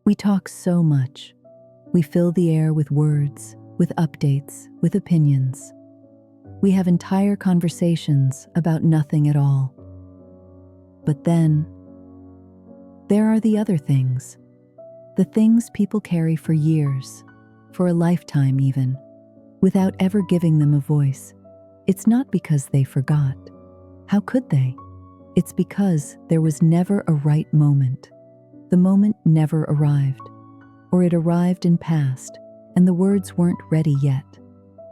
We talk so much. We fill the air with words, with updates, with opinions. We have entire conversations about nothing at all. But then, there are the other things. The things people carry for years, for a lifetime even, without ever giving them a voice. It's not because they forgot. How could they? It's because there was never a right moment. The moment never arrived, or it arrived and passed, and the words weren't ready yet.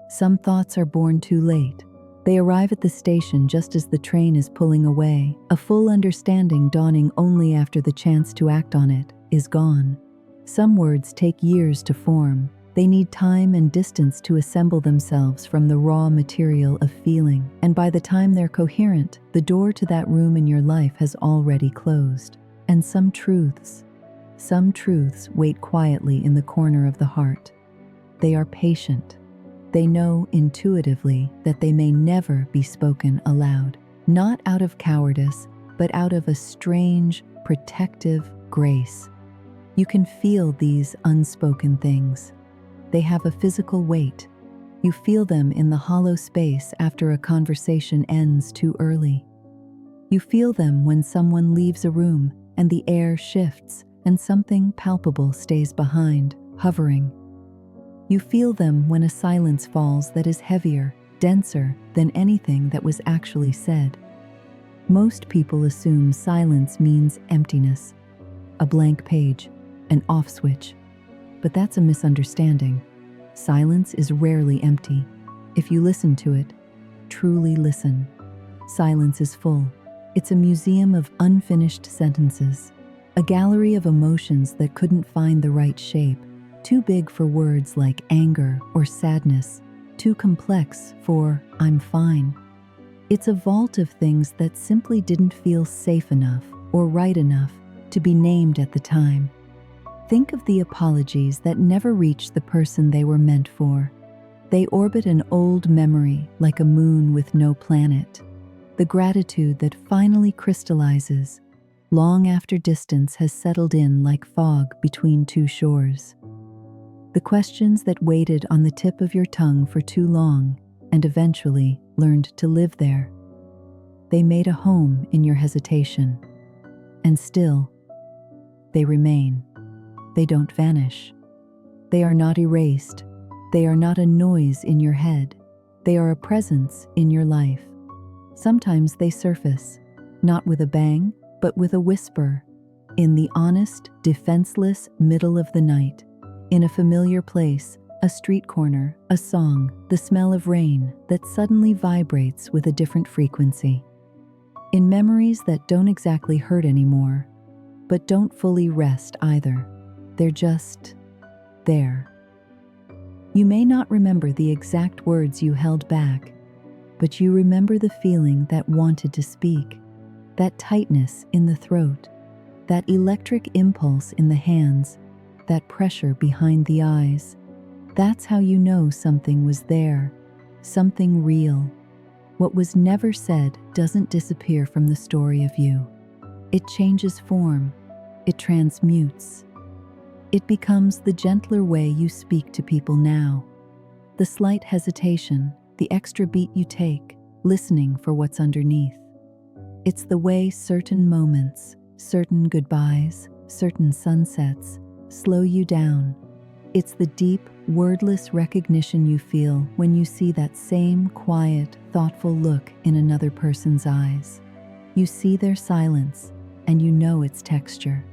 Some thoughts are born too late. They arrive at the station just as the train is pulling away, a full understanding dawning only after the chance to act on it is gone. Some words take years to form. They need time and distance to assemble themselves from the raw material of feeling, and by the time they're coherent, the door to that room in your life has already closed. And some truths wait quietly in the corner of the heart. They are patient. They know intuitively that they may never be spoken aloud, not out of cowardice, but out of a strange, protective grace. You can feel these unspoken things. They have a physical weight. You feel them in the hollow space after a conversation ends too early. You feel them when someone leaves a room and the air shifts and something palpable stays behind, hovering. You feel them when a silence falls that is heavier, denser than anything that was actually said. Most people assume silence means emptiness, a blank page, an off switch. But that's a misunderstanding. Silence is rarely empty. If you listen to it, truly listen, silence is full. It's a museum of unfinished sentences, a gallery of emotions that couldn't find the right shape. Too big for words like anger or sadness, too complex for "I'm fine." It's a vault of things that simply didn't feel safe enough or right enough to be named at the time. Think of the apologies that never reach the person they were meant for. They orbit an old memory like a moon with no planet. The gratitude that finally crystallizes long after distance has settled in like fog between two shores. The questions that waited on the tip of your tongue for too long and eventually learned to live there. They made a home in your hesitation. And still, they remain. They don't vanish. They are not erased. They are not a noise in your head. They are a presence in your life. Sometimes they surface, not with a bang, but with a whisper, in the honest, defenseless middle of the night. In a familiar place, a street corner, a song, the smell of rain that suddenly vibrates with a different frequency. In memories that don't exactly hurt anymore, but don't fully rest either. They're just there. You may not remember the exact words you held back, but you remember the feeling that wanted to speak, that tightness in the throat, that electric impulse in the hands, that pressure behind the eyes. That's how you know something was there, something real. What was never said doesn't disappear from the story of you. It changes form. It transmutes. It becomes the gentler way you speak to people now. The slight hesitation, the extra beat you take, listening for what's underneath. It's the way certain moments, certain goodbyes, certain sunsets slow you down. It's the deep, wordless recognition you feel when you see that same quiet, thoughtful look in another person's eyes. You see their silence, and you know its texture.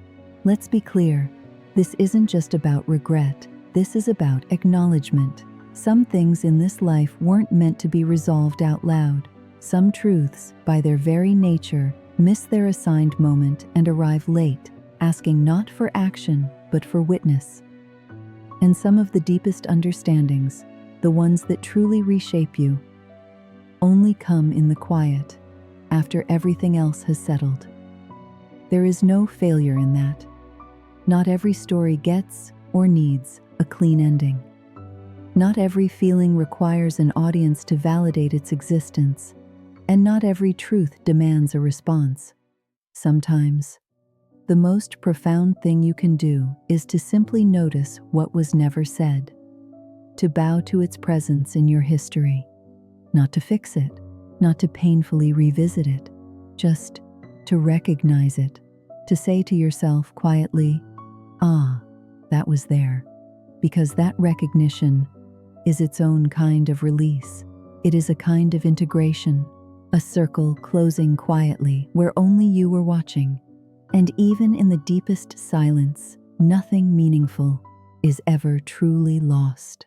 Let's be clear, this isn't just about regret, this is about acknowledgement. Some things in this life weren't meant to be resolved out loud. Some truths, by their very nature, miss their assigned moment and arrive late, asking not for action, but for witness. And some of the deepest understandings, the ones that truly reshape you, only come in the quiet, after everything else has settled. There is no failure in that. Not every story gets or needs a clean ending. Not every feeling requires an audience to validate its existence, and not every truth demands a response. Sometimes, The most profound thing you can do is to simply notice what was never said, to bow to its presence in your history, not to fix it, not to painfully revisit it, just to recognize it, to say to yourself quietly, "Ah, that was there," because that recognition is its own kind of release. It is a kind of integration, a circle closing quietly where only you were watching. And even in the deepest silence, nothing meaningful is ever truly lost.